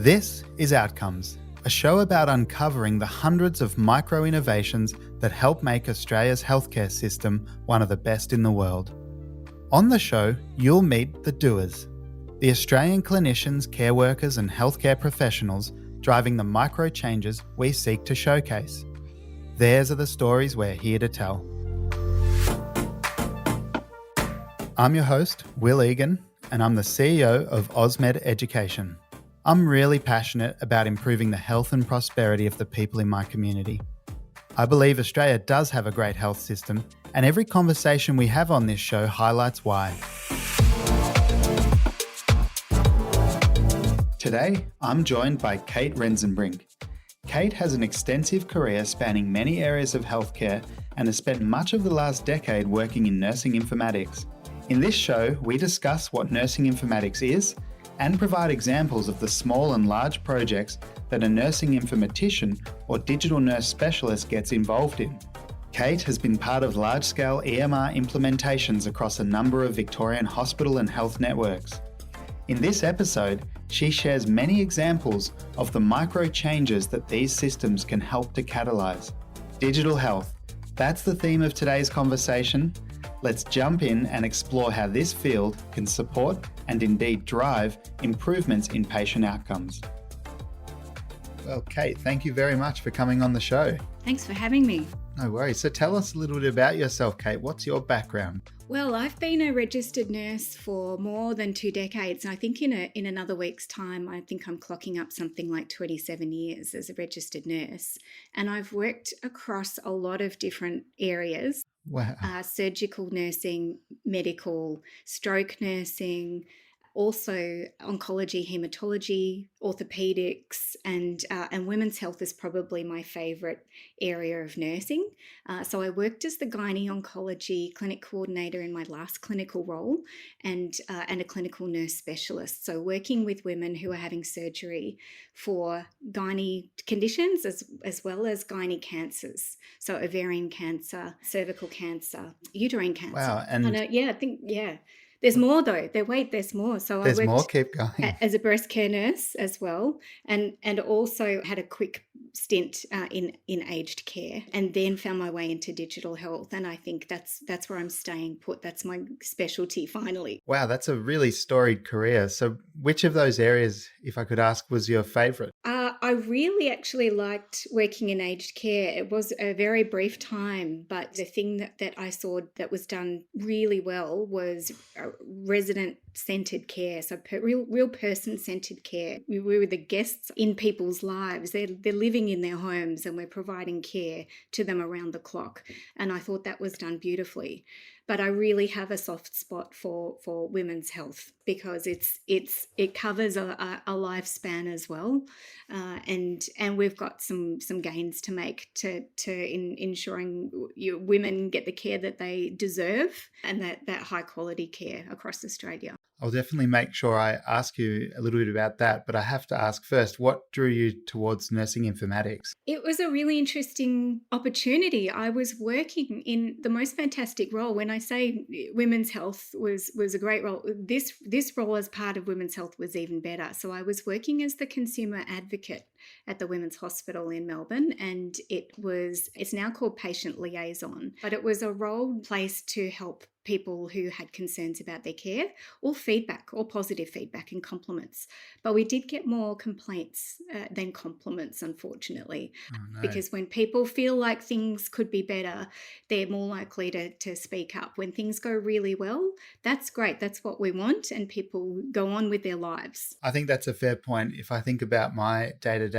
This is Outcomes, a show about uncovering the hundreds of micro-innovations that help make Australia's healthcare system one of the best in the world. On the show, you'll meet the doers, the Australian clinicians, care workers and healthcare professionals driving the micro changes we seek to showcase. Theirs are the stories we're here to tell. I'm your host, Will Egan, and I'm the CEO of AusMed Education. I'm really passionate about improving the health and prosperity of the people in my community. I believe Australia does have a great health system, and every conversation we have on this show highlights why. Today, I'm joined by Kate Renzenbrink. Kate has an extensive career spanning many areas of healthcare and has spent much of the last decade working in nursing informatics. In this show, we discuss what nursing informatics is and provide examples of the small and large projects that a nursing informatician or digital nurse specialist gets involved in. Kate has been part of large-scale EMR implementations across a number of Victorian hospital and health networks. In this episode, she shares many examples of the micro changes that these systems can help to catalyse. Digital health, that's the theme of today's conversation. Let's jump in and explore how this field can support and indeed drive improvements in patient outcomes. Well, Kate, thank you very much for coming on the show. Thanks for having me. No worries. So tell us a little bit about yourself, Kate. What's your background? Well, I've been a registered nurse for more than 2 decades. I think in another week's time, I think I'm clocking up something like 27 years as a registered nurse. And I've worked across a lot of different areas. Wow. Surgical nursing, medical, stroke nursing, also oncology, hematology, orthopedics, and women's health is probably my favourite area of nursing. So I worked as the gynae oncology clinic coordinator in my last clinical role and a clinical nurse specialist. So working with women who are having surgery for gynae conditions as well as gynae cancers. So ovarian cancer, cervical cancer, uterine cancer. Wow. And I think. There's more though. There's more. So there's I worked more. Keep going. as a breast care nurse as well, and also had a quick stint in aged care, and then found my way into digital health. And I think that's where I'm staying put. That's my specialty finally. Wow, that's a really storied career. So which of those areas, if I could ask, was your favourite? I really actually liked working in aged care. It was a very brief time, but the thing that I saw that was done really well was resident-centred care, so real person-centred care. We were the guests in people's lives. They're living in their homes and we're providing care to them around the clock. And I thought that was done beautifully. But I really have a soft spot for women's health because it covers a lifespan as well, and we've got some gains to make to ensuring women get the care that they deserve and that high quality care across Australia. I'll definitely make sure I ask you a little bit about that, but I have to ask first, what drew you towards nursing informatics? It was a really interesting opportunity. I was working in the most fantastic role. When I say women's health was a great role, this role as part of women's health was even better. So I was working as the consumer advocate at the Women's Hospital in Melbourne, and it's now called patient liaison, but it was a role placed to help people who had concerns about their care or feedback or positive feedback and compliments. But we did get more complaints than compliments, unfortunately, because when people feel like things could be better, they're more likely to speak up. When things go really well, that's great. That's what we want, and people go on with their lives. I think that's a fair point. If I think about my day-to-day,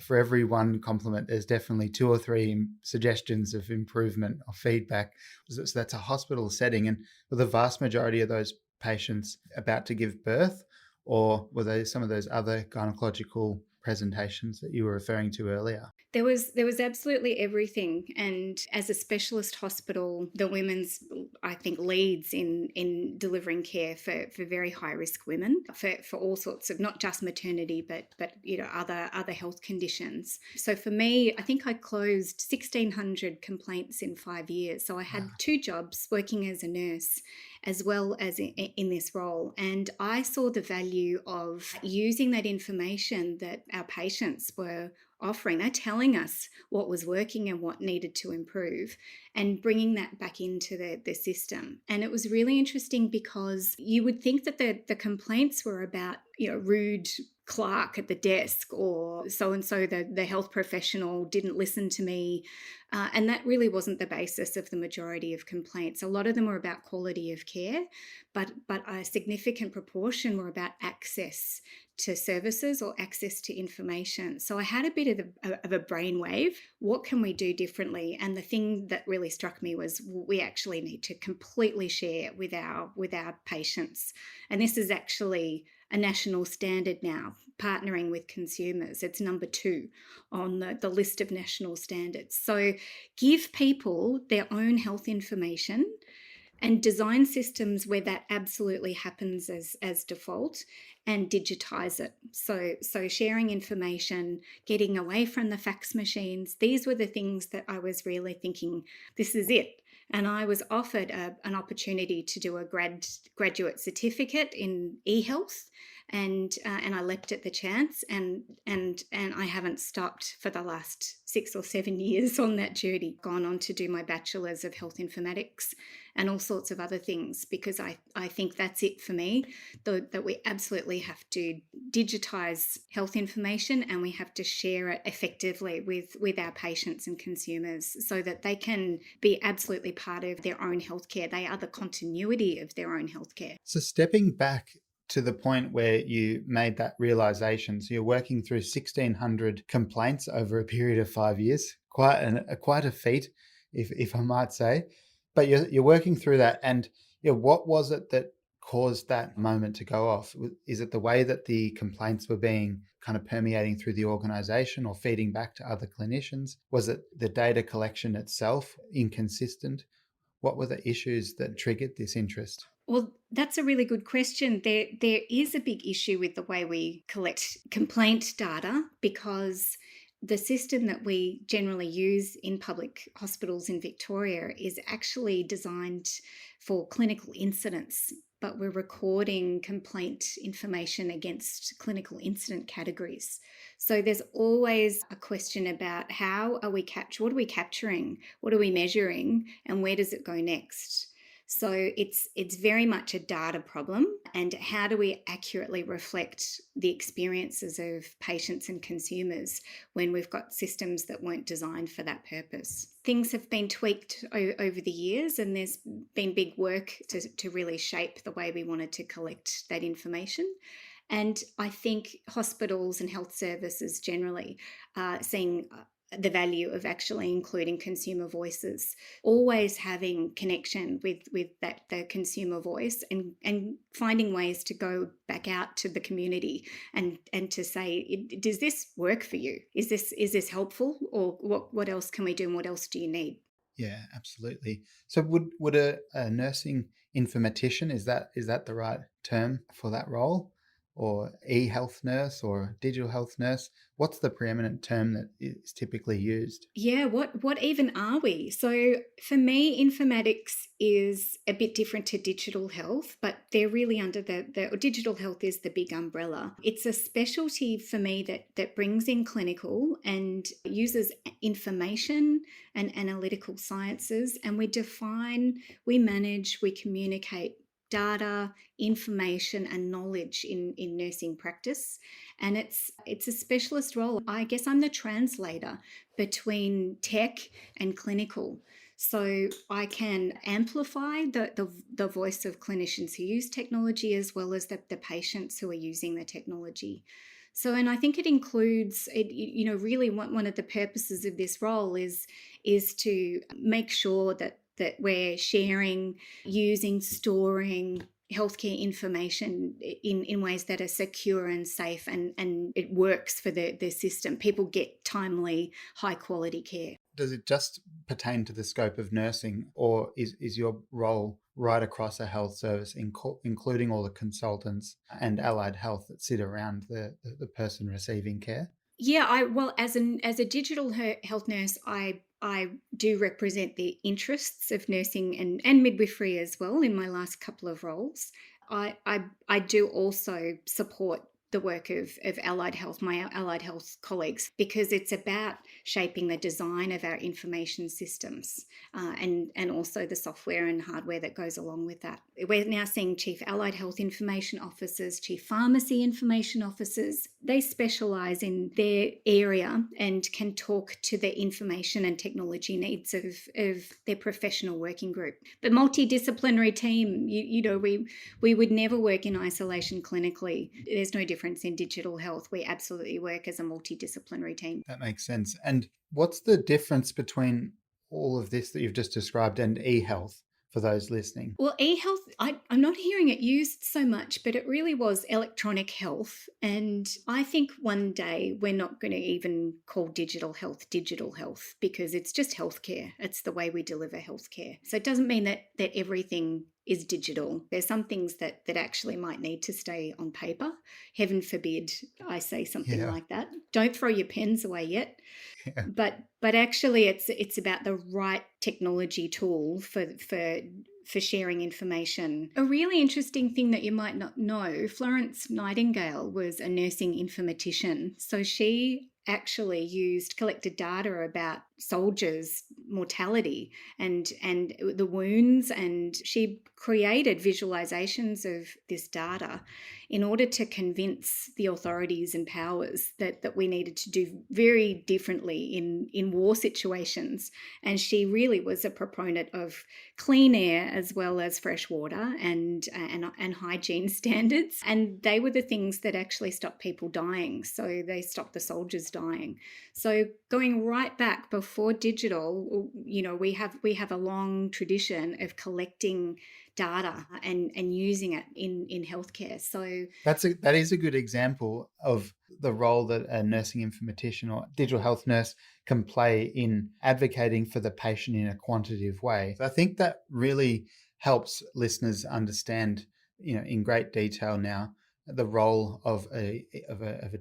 for every one compliment, there's definitely 2 or 3 suggestions of improvement or feedback. So that's a hospital setting. And were the vast majority of those patients about to give birth, or were they some of those other gynecological presentations that you were referring to earlier? There was absolutely everything, and as a specialist hospital, the women's, I think, leads in delivering care for very high risk women for all sorts of, not just maternity but other health conditions. So for me, I think I closed 1,600 complaints in 5 years. So I had two jobs, working as a nurse as well as in this role, and I saw the value of using that information that our patients were offering. They're telling us what was working and what needed to improve, and bringing that back into the system. And it was really interesting because you would think that the complaints were about rude clerk at the desk, or so and so the health professional didn't listen to me, and that really wasn't the basis of the majority of complaints. A lot of them were about quality of care, but a significant proportion were about access to services or access to information. So I had a bit of a brainwave. What can we do differently? And the thing that really struck me was we actually need to completely share with our patients. And this is actually a national standard now, partnering with consumers. It's number 2 on the list of national standards. So give people their own health information and design systems where that absolutely happens as default, and digitize it. So sharing information, getting away from the fax machines, these were the things that I was really thinking, this is it. And I was offered an opportunity to do a graduate certificate in e-health, and I leapt at the chance, and I haven't stopped for the last 6 or 7 years on that journey. Gone on to do my bachelor's of health informatics and all sorts of other things, because I think that's it for me, that we absolutely have to digitize health information, and we have to share it effectively with our patients and consumers so that they can be absolutely part of their own healthcare. They are the continuity of their own healthcare. So stepping back to the point where you made that realization, so you're working through 1,600 complaints over a period of 5 years, quite a feat, if I might say. But you're working through that, and what was it that caused that moment to go off? Is it the way that the complaints were being kind of permeating through the organization or feeding back to other clinicians? Was it the data collection itself inconsistent? What were the issues that triggered this interest? Well, that's a really good question. There is a big issue with the way we collect complaint data, because the system that we generally use in public hospitals in Victoria is actually designed for clinical incidents, but we're recording complaint information against clinical incident categories. So there's always a question about how are we what are we capturing, what are we measuring, and where does it go next? So it's very much a data problem, and how do we accurately reflect the experiences of patients and consumers when we've got systems that weren't designed for that purpose. Things have been tweaked over the years, and there's been big work to really shape the way we wanted to collect that information. And I think hospitals and health services generally are seeing the value of actually including consumer voices, always having connection with the consumer voice, and finding ways to go back out to the community and to say, does this work for you? Is this helpful? Or what else can we do, and what else do you need? Yeah, absolutely. So would a nursing informatician, is that the right term for that role? Or e-health nurse or digital health nurse? What's the preeminent term that is typically used? Yeah, what even are we? So for me, informatics is a bit different to digital health, but they're really under the digital health is the big umbrella. It's a specialty for me that brings in clinical and uses information and analytical sciences, and we manage, we communicate data, information, and knowledge in nursing practice. And it's a specialist role. I guess I'm the translator between tech and clinical. So I can amplify the voice of clinicians who use technology, as well as the patients who are using the technology. So, and I think it includes, really one of the purposes of this role is to make sure that we're sharing, using, storing healthcare information in ways that are secure and safe, and it works for the system. People get timely, high quality care. Does it just pertain to the scope of nursing, or is your role right across a health service, including all the consultants and allied health that sit around the person receiving care? Yeah, well, as a digital health nurse, I do represent the interests of nursing and midwifery as well in my last couple of roles. I do also support the work of allied health, my allied health colleagues, because it's about shaping the design of our information systems, and also the software and hardware that goes along with that. We're now seeing chief allied health information officers, chief pharmacy information officers. They specialise in their area and can talk to the information and technology needs of their professional working group. The multidisciplinary team, we would never work in isolation clinically. There's no difference in digital health. We absolutely work as a multidisciplinary team. That makes sense. And what's the difference between all of this that you've just described and e-health for those listening? Well, e-health, I'm not hearing it used so much, but it really was electronic health. And I think one day we're not going to even call digital health because it's just healthcare. It's the way we deliver healthcare. So it doesn't mean that everything is digital. There's some things that actually might need to stay on paper. Heaven forbid I say something like that. Don't throw your pens away yet. Yeah. But actually it's about the right technology tool for sharing information. A really interesting thing that you might not know, Florence Nightingale was a nursing informatician. So she actually collected data about soldiers' mortality and the wounds, and she created visualizations of this data in order to convince the authorities and powers that we needed to do very differently in war situations. And she really was a proponent of clean air as well as fresh water and hygiene standards. And they were the things that actually stopped people dying. So they stopped the soldiers dying. So going right back before digital, we have a long tradition of collecting data and using it in healthcare. So that is a good example of the role that a nursing informatician or digital health nurse can play in advocating for the patient in a quantitative way. So I think that really helps listeners understand, in great detail now, the role of a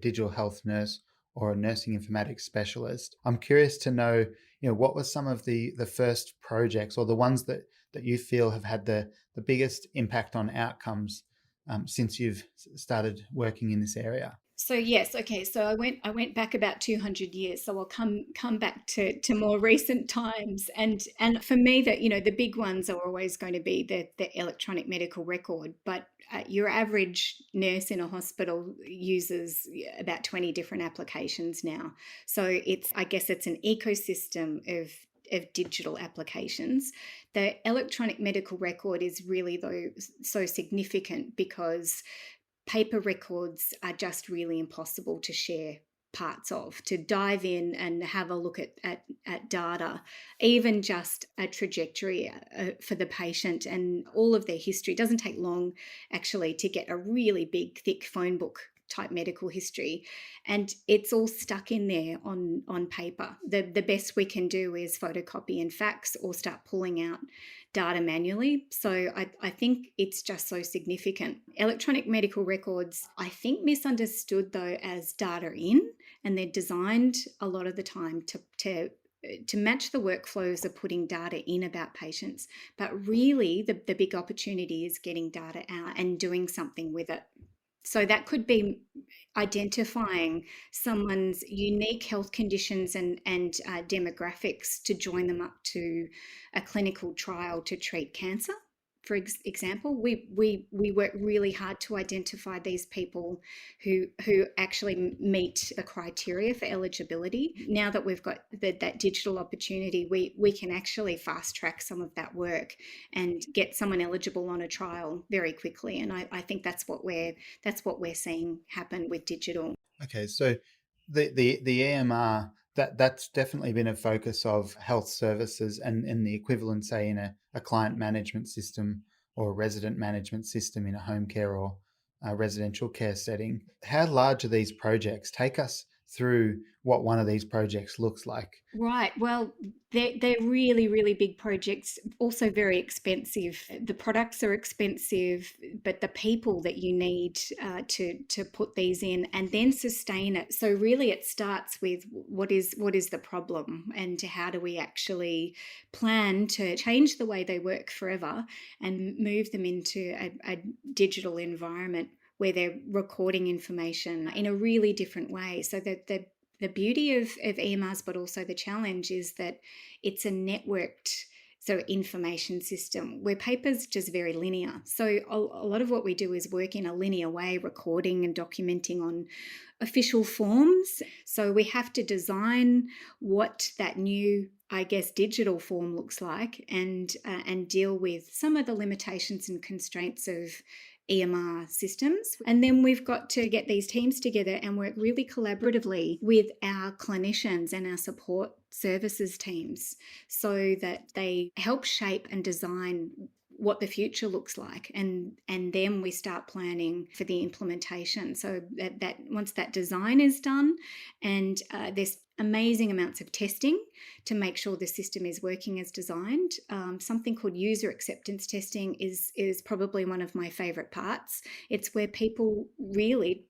digital health nurse or a nursing informatics specialist. I'm curious to know, what were some of the first projects or the ones that you feel have had the biggest impact on outcomes since you've started working in this area? So yes, okay. So I went back about 200 years. So I'll come back to more recent times. And for me, that the big ones are always going to be the electronic medical record. But your average nurse in a hospital uses about 20 different applications now. So I guess it's an ecosystem of digital applications. The electronic medical record is really, though, so significant because paper records are just really impossible to share parts of, to dive in and have a look at data, even just a trajectory for the patient and all of their history. It doesn't take long actually to get a really big, thick phone book type medical history, and it's all stuck in there on paper. The best we can do is photocopy and fax or start pulling out data manually. So I think it's just so significant. Electronic medical records, I think, misunderstood though as data in, and they're designed a lot of the time to match the workflows of putting data in about patients. But really the big opportunity is getting data out and doing something with it. So that could be identifying someone's unique health conditions and demographics to join them up to a clinical trial to treat cancer. For example, we work really hard to identify these people who actually meet the criteria for eligibility. Now that we've got that digital opportunity, we can actually fast track some of that work and get someone eligible on a trial very quickly. And I think that's what we're seeing happen with digital. Okay, so the EMR, that's definitely been a focus of health services and the equivalent, say, in a client management system or a resident management system in a home care or a residential care setting. How large are these projects? Take us through what one of these projects looks like. Right. Well, they're really, really big projects, also very expensive. The products are expensive, but the people that you need to put these in and then sustain it. So really it starts with what is the problem, and how do we actually plan to change the way they work forever and move them into a digital environment where they're recording information in a really different way, so that the beauty of EMRs, but also the challenge, is that it's a networked information system where paper's just very linear. So a lot of what we do is work in a linear way, recording and documenting on official forms. So we have to design what that new, I guess, digital form looks like, and deal with some of the limitations and constraints of EMR systems. And then we've got to get these teams together and work really collaboratively with our clinicians and our support services teams, so that they help shape and design what the future looks like, and then we start planning for the implementation, so that once that design is done, and there's amazing amounts of testing to make sure the system is working as designed. Something called user acceptance testing is probably one of my favorite parts. It's where people really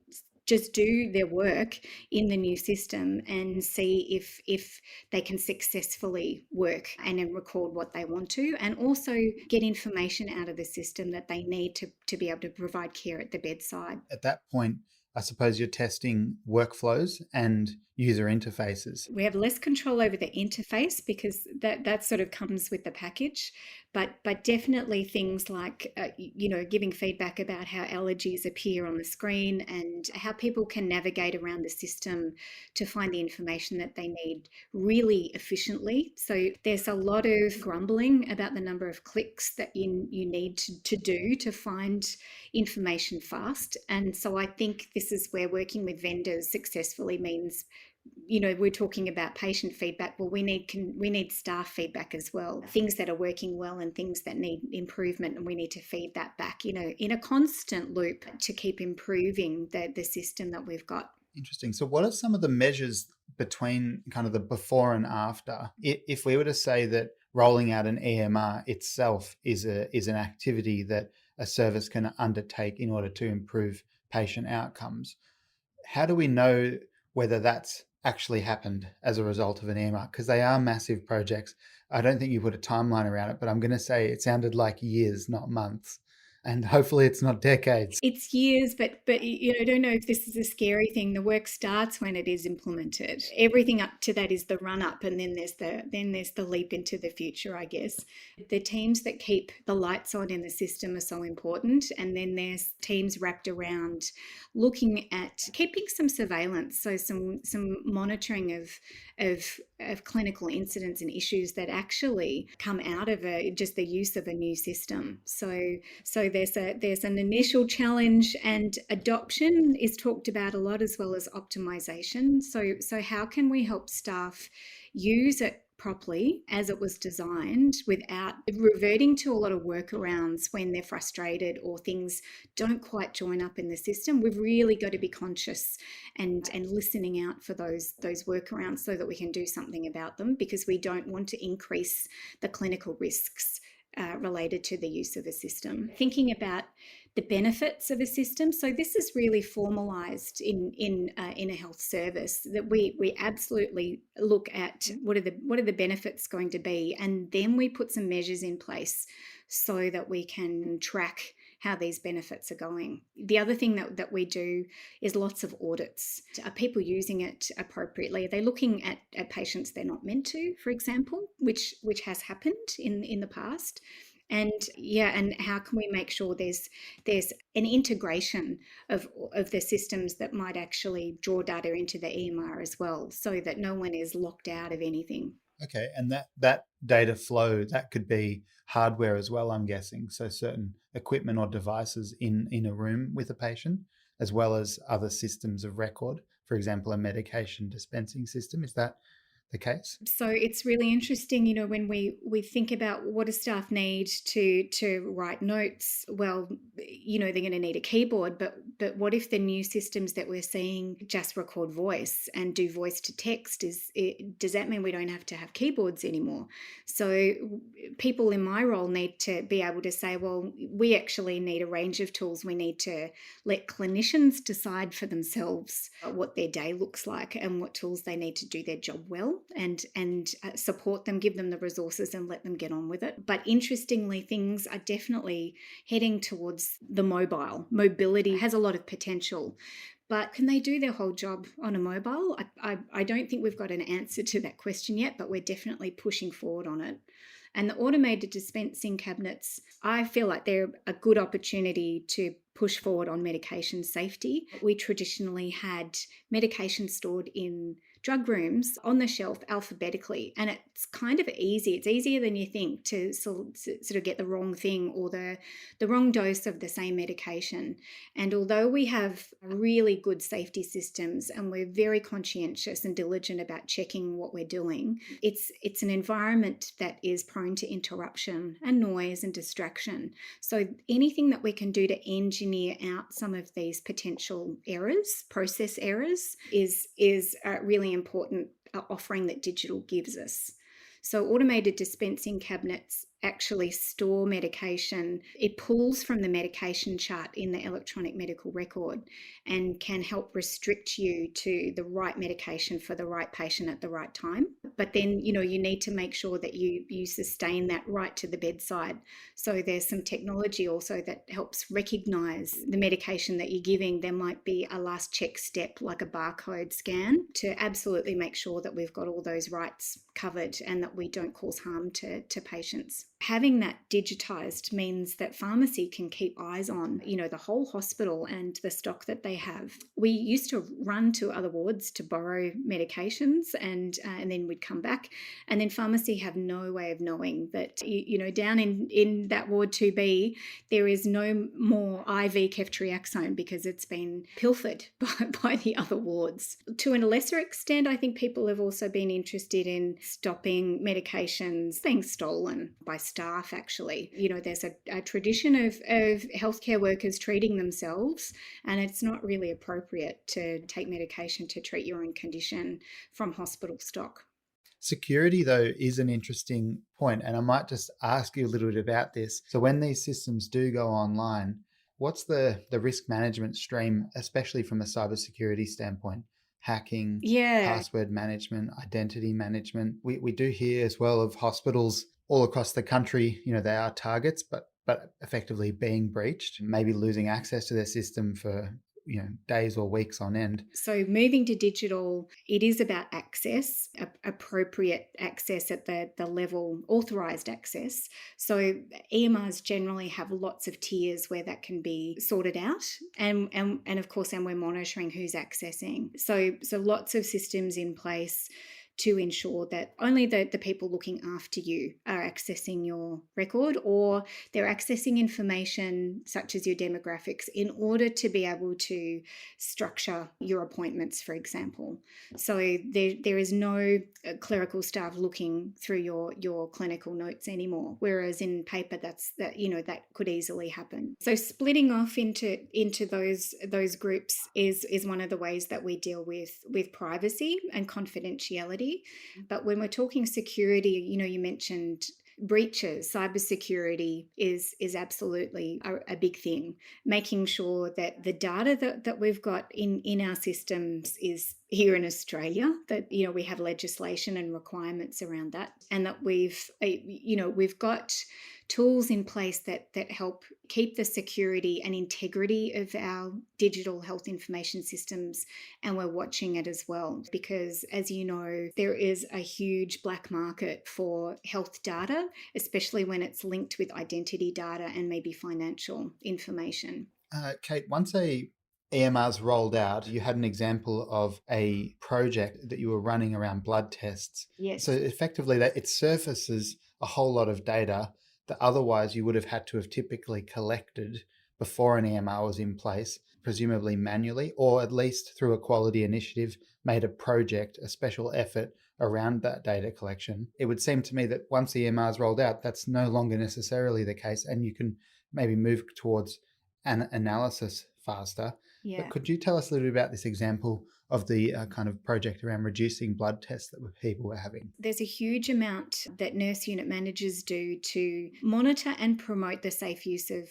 just do their work in the new system and see if they can successfully work and then record what they want to, and also get information out of the system that they need to be able to provide care at the bedside. At that point, I suppose you're testing workflows and user interfaces. We have less control over the interface because that sort of comes with the package, but definitely things like giving feedback about how allergies appear on the screen and how people can navigate around the system to find the information that they need really efficiently. So there's a lot of grumbling about the number of clicks that you need to do to find information fast, and so I think this is where working with vendors successfully means, we're talking about patient feedback. Well, we need staff feedback as well. Things that are working well and things that need improvement, and we need to feed that back, in a constant loop to keep improving the system that we've got. Interesting. So what are some of the measures between kind of the before and after? If we were to say that rolling out an EMR itself is an activity that a service can undertake in order to improve patient outcomes, how do we know whether that's actually happened as a result of an EMR? Because they are massive projects. I don't think you put a timeline around it, but I'm going to say it sounded like years, not months. And hopefully it's not decades. It's years, but I don't know if this is a scary thing. The work starts when it is implemented. Everything up to that is the run up, and then there's the leap into the future, I guess. The teams that keep the lights on in the system are so important, and then there's teams wrapped around looking at keeping some surveillance, so some monitoring of clinical incidents and issues that actually come out of just the use of a new system. So there's an initial challenge, and adoption is talked about a lot, as well as optimization. So how can we help staff use it properly as it was designed without reverting to a lot of workarounds when they're frustrated or things don't quite join up in the system? We've really got to be conscious and listening out for those workarounds so that we can do something about them, because we don't want to increase the clinical risks related to the use of a system. Thinking about the benefits of a system. So this is really formalised in a health service, that we absolutely look at what are the benefits going to be, and then we put some measures in place so that we can track how these benefits are going. The other thing that we do is lots of audits. Are people using it appropriately? Are they looking at patients they're not meant to, for example, which has happened in the past? And how can we make sure there's an integration of the systems that might actually draw data into the EMR as well, so that no one is locked out of anything. Okay, and that data flow, that could be hardware as well, I'm guessing. So certain equipment or devices in a room with a patient, as well as other systems of record, for example, a medication dispensing system. Is that the case? So it's really interesting, when we think about what do staff need to write notes. Well, they're going to need a keyboard, but what if the new systems that we're seeing just record voice and do voice to text? Does that mean we don't have to have keyboards anymore? So people in my role need to be able to say, well, we actually need a range of tools. We need to let clinicians decide for themselves what their day looks like and what tools they need to do their job well, and support them, give them the resources and let them get on with it. But interestingly, things are definitely heading towards the mobile. Mobility has a lot of potential. But can they do their whole job on a mobile? I don't think we've got an answer to that question yet, but we're definitely pushing forward on it. And the automated dispensing cabinets, I feel like they're a good opportunity to push forward on medication safety. We traditionally had medication stored in drug rooms on the shelf alphabetically, and it's kind of easy. It's easier than you think to sort of get the wrong thing or the wrong dose of the same medication. And although we have really good safety systems and we're very conscientious and diligent about checking what we're doing, it's an environment that is prone to interruption and noise and distraction. So anything that we can do to engineer out some of these potential errors, process errors, is really important offering that digital gives us. So automated dispensing cabinets actually store medication. It pulls from the medication chart in the electronic medical record and can help restrict you to the right medication for the right patient at the right time. But then, you need to make sure that you sustain that right to the bedside. So there's some technology also that helps recognize the medication that you're giving. There might be a last check step like a barcode scan to absolutely make sure that we've got all those rights covered and that we don't cause harm to patients. Having that digitized means that pharmacy can keep eyes on, the whole hospital and the stock that they have. We used to run to other wards to borrow medications and then we'd come back, and then pharmacy have no way of knowing that, down in that ward 2B, there is no more IV ceftriaxone because it's been pilfered by the other wards. To a lesser extent, I think people have also been interested in stopping medications being stolen by staff, actually. There's a tradition of healthcare workers treating themselves, and it's not really appropriate to take medication to treat your own condition from hospital stock. Security, though, is an interesting point, and I might just ask you a little bit about this. So when these systems do go online, what's the risk management stream, especially from a cybersecurity standpoint? Hacking, password management, identity management. We do hear as well of hospitals all across the country, they are targets, but effectively being breached, maybe losing access to their system for days or weeks on end. So moving to digital, it is about access, appropriate access at the level, authorised access. So EMRs generally have lots of tiers where that can be sorted out, and of course, and we're monitoring who's accessing. So lots of systems in place to ensure that only the people looking after you are accessing your record, or they're accessing information such as your demographics in order to be able to structure your appointments, for example. So there is no clerical staff looking through your clinical notes anymore, whereas in paper that could easily happen. So splitting off into those groups is one of the ways that we deal with privacy and confidentiality. But when we're talking security, you mentioned breaches. Cybersecurity is absolutely a big thing. Making sure that the data that we've got in our systems is here in Australia, that we have legislation and requirements around that, and that we've got tools in place that help keep the security and integrity of our digital health information systems, and we're watching it as well, because as you know, there is a huge black market for health data, especially when it's linked with identity data and maybe financial information. Kate, once EMR's rolled out, you had an example of a project that you were running around blood tests. Yes. So effectively that it surfaces a whole lot of data that otherwise you would have had to have typically collected before an EMR was in place, presumably manually, or at least through a quality initiative, made a project, a special effort around that data collection. It would seem to me that once the EMR is rolled out, that's no longer necessarily the case, and you can maybe move towards an analysis faster. But Yeah. could you tell us a little bit about this example of the kind of project around reducing blood tests that people were having? There's a huge amount that nurse unit managers do to monitor and promote the safe use of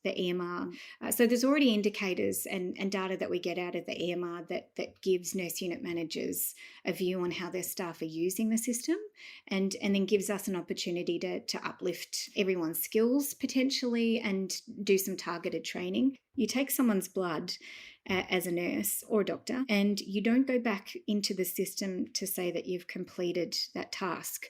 the EMR. So there's already indicators and data that we get out of the EMR that gives nurse unit managers a view on how their staff are using the system, and then gives us an opportunity to uplift everyone's skills potentially and do some targeted training. You take someone's blood as a nurse or a doctor, and you don't go back into the system to say that you've completed that task.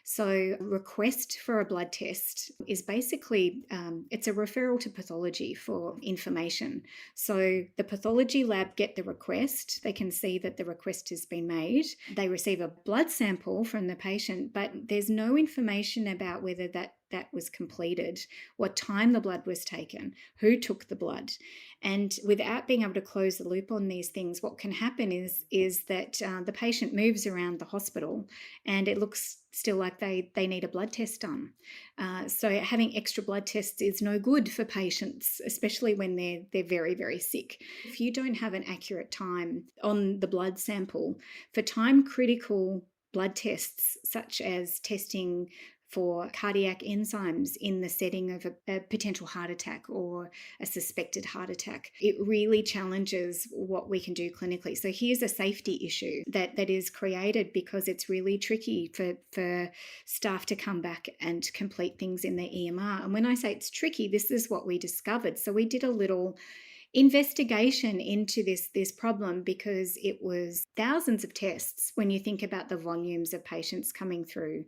So request for a blood test is basically, it's a referral to pathology for information. So the pathology lab get the request, they can see that the request has been made, they receive a blood sample from the patient, but there's no information about whether that was completed, what time the blood was taken, who took the blood. And without being able to close the loop on these things, what can happen is that the patient moves around the hospital and it looks still like they need a blood test done. So having extra blood tests is no good for patients, especially when they're very, very sick. If you don't have an accurate time on the blood sample for time critical blood tests, such as testing for cardiac enzymes in the setting of a potential heart attack or a suspected heart attack, it really challenges what we can do clinically. So here's a safety issue that is created because it's really tricky for staff to come back and complete things in their EMR. And when I say it's tricky, this is what we discovered. So we did a little investigation into this problem because it was thousands of tests when you think about the volumes of patients coming through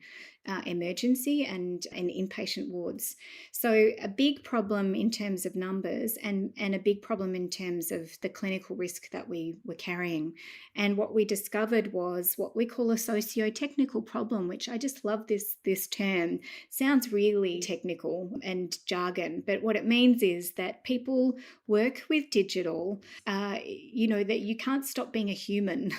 emergency and inpatient wards. So a big problem in terms of numbers and a big problem in terms of the clinical risk that we were carrying. And what we discovered was what we call a socio-technical problem, which I just love this term. Sounds really technical and jargon, but what it means is that people work with digital, that you can't stop being a human.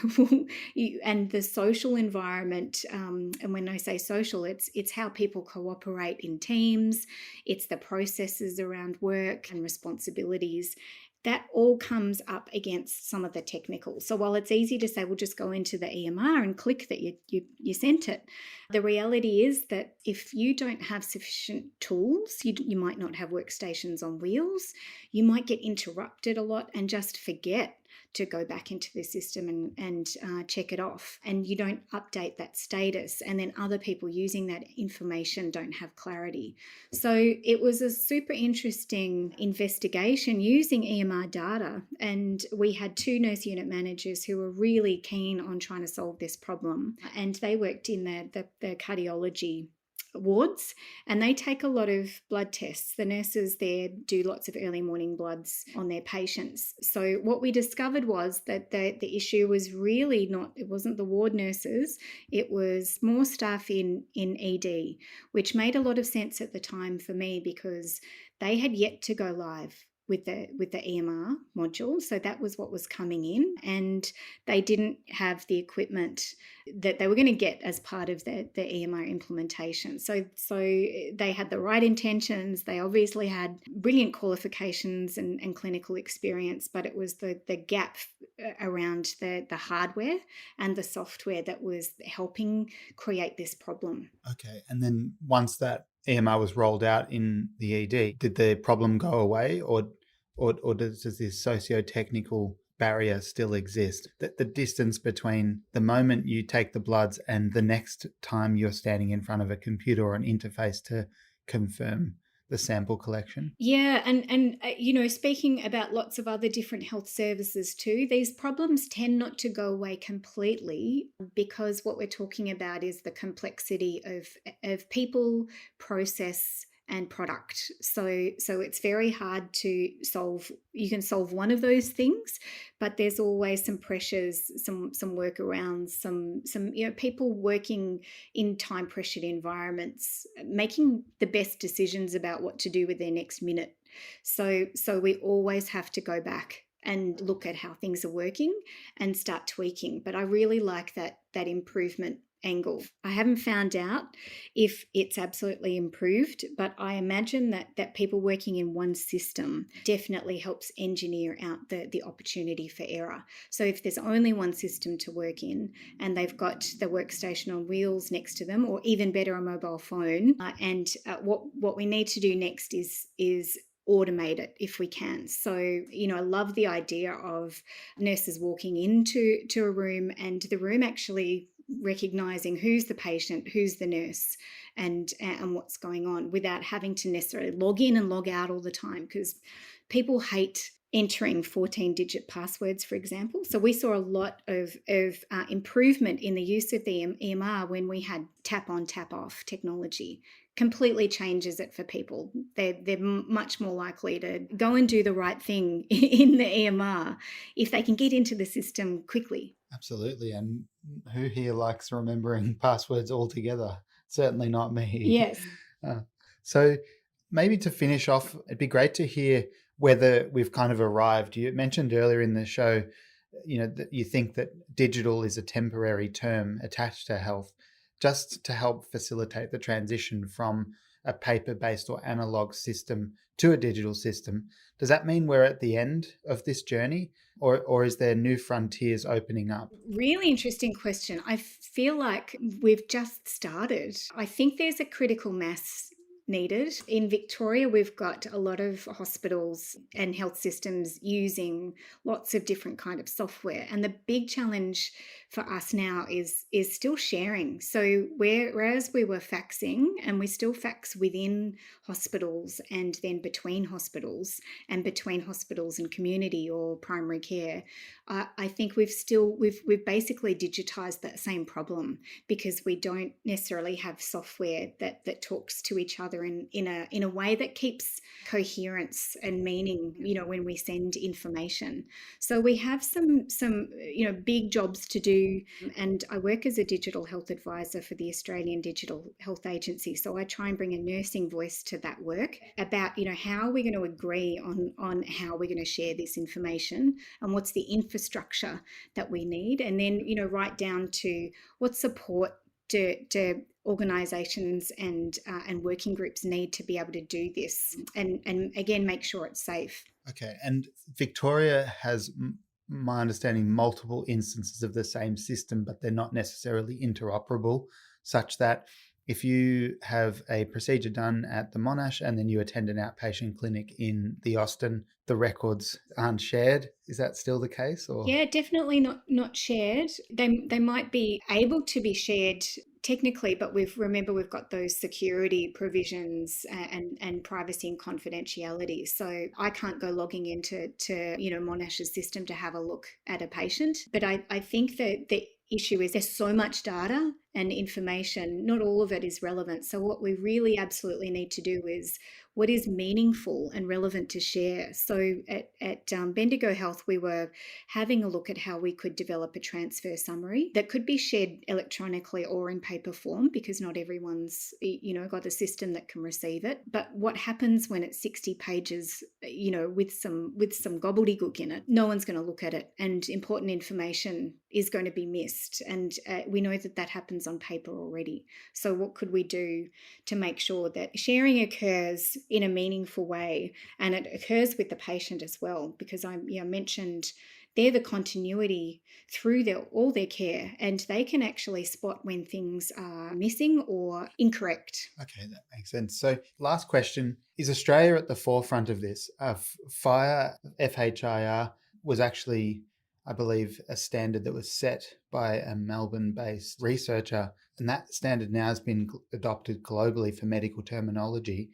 And the social environment, and when I say social, it's how people cooperate in teams, it's the processes around work and responsibilities. That all comes up against some of the technical. So while it's easy to say, well, just go into the EMR and click that you sent it, the reality is that if you don't have sufficient tools, you might not have workstations on wheels, you might get interrupted a lot and just forget to go back into the system and check it off. And you don't update that status. And then other people using that information don't have clarity. So it was a super interesting investigation using EMR data. And we had 2 nurse unit managers who were really keen on trying to solve this problem. And they worked in the cardiology wards, and they take a lot of blood tests. The nurses there do lots of early morning bloods on their patients. So what we discovered was that the issue was really it wasn't the ward nurses, it was more staff in ED, which made a lot of sense at the time for me because they had yet to go live with the EMR module. So that was what was coming in, and they didn't have the equipment that they were going to get as part of the EMR implementation. So they had the right intentions. They obviously had brilliant qualifications and clinical experience, but it was the gap around the hardware and the software that was helping create this problem. Okay, and then once that EMR was rolled out in the ED, did the problem go away, or does this socio-technical barrier still exist? The distance between the moment you take the bloods and the next time you're standing in front of a computer or an interface to confirm the sample collection? Yeah, and speaking about lots of other different health services too, these problems tend not to go away completely because what we're talking about is the complexity of people, process, and product. So it's very hard to solve. You can solve one of those things, but there's always some pressures, some workarounds, some people working in time pressured environments, making the best decisions about what to do with their next minute. So we always have to go back and look at how things are working and start tweaking. But I really like that improvement angle. I haven't found out if it's absolutely improved, but I imagine that people working in one system definitely helps engineer out the opportunity for error. So if there's only one system to work in and they've got the workstation on wheels next to them, or even better, a mobile phone, what we need to do next is automate it if we can. So, I love the idea of nurses walking into a room and the room actually recognizing who's the patient, who's the nurse, and what's going on without having to necessarily log in and log out all the time, because people hate entering 14-digit passwords, for example. So we saw a lot of improvement in the use of the EMR when we had tap on, tap off technology. Completely changes it for people. They're much more likely to go and do the right thing in the EMR if they can get into the system quickly. Absolutely. And who here likes remembering passwords altogether? Certainly not me. Yes. So maybe to finish off, it'd be great to hear whether we've kind of arrived. You mentioned earlier in the show, that you think that digital is a temporary term attached to health, just to help facilitate the transition from a paper-based or analog system to a digital system. Does that mean we're at the end of this journey, or is there new frontiers opening up? Really interesting question. I feel like we've just started. I think there's a critical mass needed. In Victoria, we've got a lot of hospitals and health systems using lots of different kind of software. And the big challenge for us now is still sharing. So whereas we were faxing, and we still fax within hospitals and then between hospitals and between hospitals and community or primary care, I think we've basically digitized that same problem, because we don't necessarily have software that talks to each other in a way that keeps coherence and meaning, when we send information. So we have some big jobs to do, and I work as a digital health advisor for the Australian Digital Health Agency. So I try and bring a nursing voice to that work about, how are we going to agree on how we're going to share this information and what's the infrastructure that we need, and then right down to what support do organisations and working groups need to be able to do this, and again make sure it's safe. Okay, and Victoria has, my understanding, multiple instances of the same system, but they're not necessarily interoperable, such that if you have a procedure done at the Monash and then you attend an outpatient clinic in the Austin, the records aren't shared. Is that still the case? Or Yeah, definitely not shared. They might be able to be shared technically, but we've got those security provisions and privacy and confidentiality. So I can't go logging into Monash's system to have a look at a patient. But I think that the issue is there's so much data and information, not all of it is relevant. So what we really absolutely need to do is what is meaningful and relevant to share. So at Bendigo Health, we were having a look at how we could develop a transfer summary that could be shared electronically or in paper form, because not everyone's got a system that can receive it. But what happens when it's 60 pages, with some gobbledygook in it? No one's going to look at it, and important information is going to be missed. And we know that happens on paper already. So what could we do to make sure that sharing occurs in a meaningful way, and it occurs with the patient as well? Because I mentioned they're the continuity through all their care, and they can actually spot when things are missing or incorrect. Okay, that makes sense. So last question, is Australia at the forefront of this? FHIR was actually, I believe, a standard that was set by a Melbourne-based researcher, and that standard now has been adopted globally for medical terminology.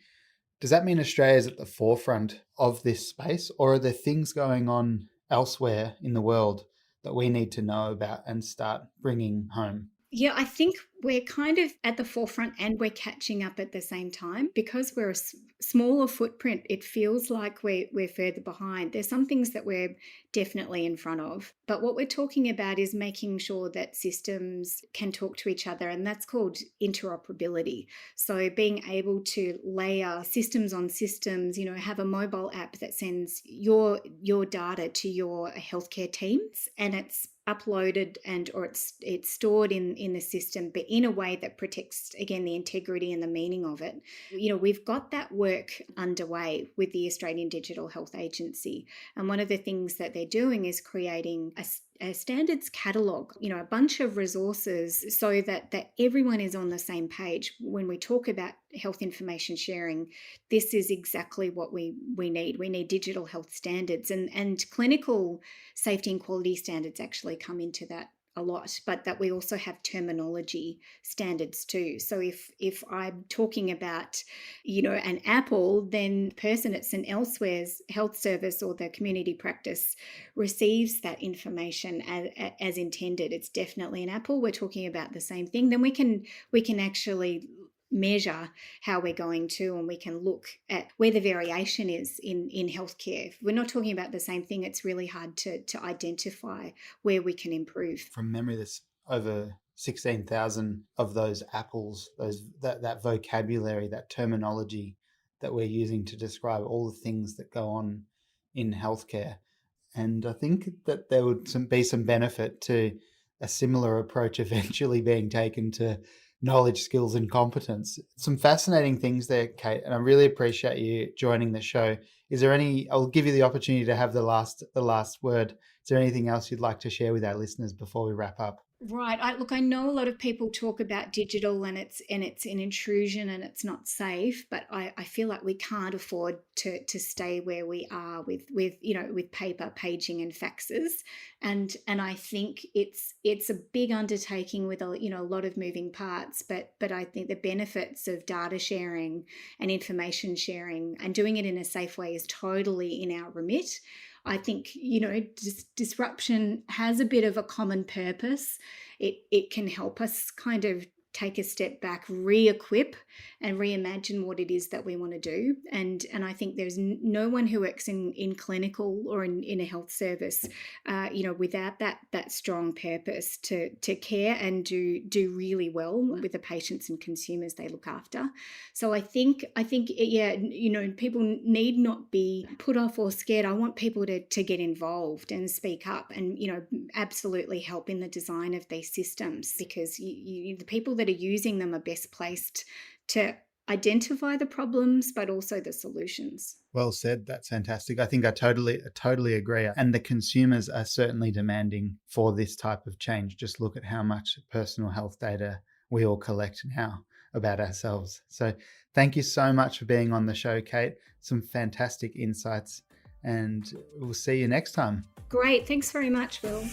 Does that mean Australia is at the forefront of this space, or are there things going on elsewhere in the world that we need to know about and start bringing home? Yeah, I think we're kind of at the forefront and we're catching up at the same time. Because we're a smaller footprint, it feels like we're further behind. There's some things that we're definitely in front of. But what we're talking about is making sure that systems can talk to each other, and that's called interoperability. So being able to layer systems on systems, have a mobile app that sends your data to your healthcare teams, and it's uploaded or it's stored in the system, but in a way that protects, again, the integrity and the meaning of it. We've got that work underway with the Australian Digital Health Agency. And one of the things that they're doing is creating a standards catalogue, a bunch of resources so that everyone is on the same page. When we talk about health information sharing, this is exactly what we need. We need digital health standards, and clinical safety and quality standards actually come into that a lot, but that we also have terminology standards too. So if I'm talking about, an apple, then the person at St Elsewhere's health service or the community practice receives that information as intended. It's definitely an apple. We're talking about the same thing. Then we can actually measure how we're going to, and we can look at where the variation is in healthcare. If we're not talking about the same thing, it's really hard to identify where we can improve. From memory, there's over 16,000 of those apples, that vocabulary, that terminology that we're using to describe all the things that go on in healthcare. And I think that there would be some benefit to a similar approach eventually being taken to knowledge, skills, and competence. Some fascinating things there, Kate, and I really appreciate you joining the show. Is there I'll give you the opportunity to have the last word. Is there anything else you'd like to share with our listeners before we wrap up? Right. I know a lot of people talk about digital and it's an intrusion and it's not safe, but I feel like we can't afford to stay where we are with paper, paging and faxes. And I think it's a big undertaking with a lot of moving parts, but I think the benefits of data sharing and information sharing and doing it in a safe way is totally in our remit. I think, disruption has a bit of a common purpose. It can help us kind of take a step back, re-equip and reimagine what it is that we want to do. And I think there's no one who works in clinical or in a health service, without that strong purpose to care and do really well with the patients and consumers they look after. So I think people need not be put off or scared. I want people to get involved and speak up and, absolutely help in the design of these systems, because the people that are using them are best placed to identify the problems, but also the solutions. Well said. That's fantastic. I think I totally agree. And the consumers are certainly demanding for this type of change. Just look at how much personal health data we all collect now about ourselves. So thank you so much for being on the show, Kate. Some fantastic insights, and we'll see you next time. Great. Thanks very much, Will.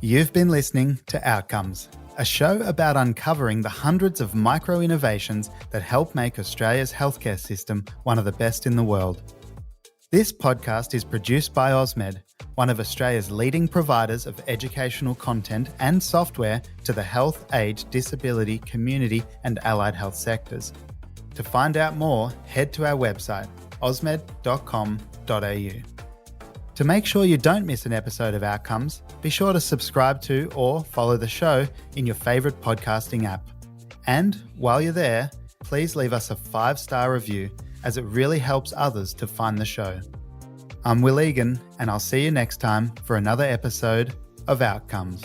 You've been listening to Outcomes, a show about uncovering the hundreds of micro innovations that help make Australia's healthcare system one of the best in the world. This podcast is produced by AusMed, one of Australia's leading providers of educational content and software to the health, aged, disability, community and allied health sectors. To find out more, head to our website, ausmed.com.au. To make sure you don't miss an episode of Outcomes, be sure to subscribe to or follow the show in your favourite podcasting app. And while you're there, please leave us a 5-star review, as it really helps others to find the show. I'm Will Egan, and I'll see you next time for another episode of Outcomes.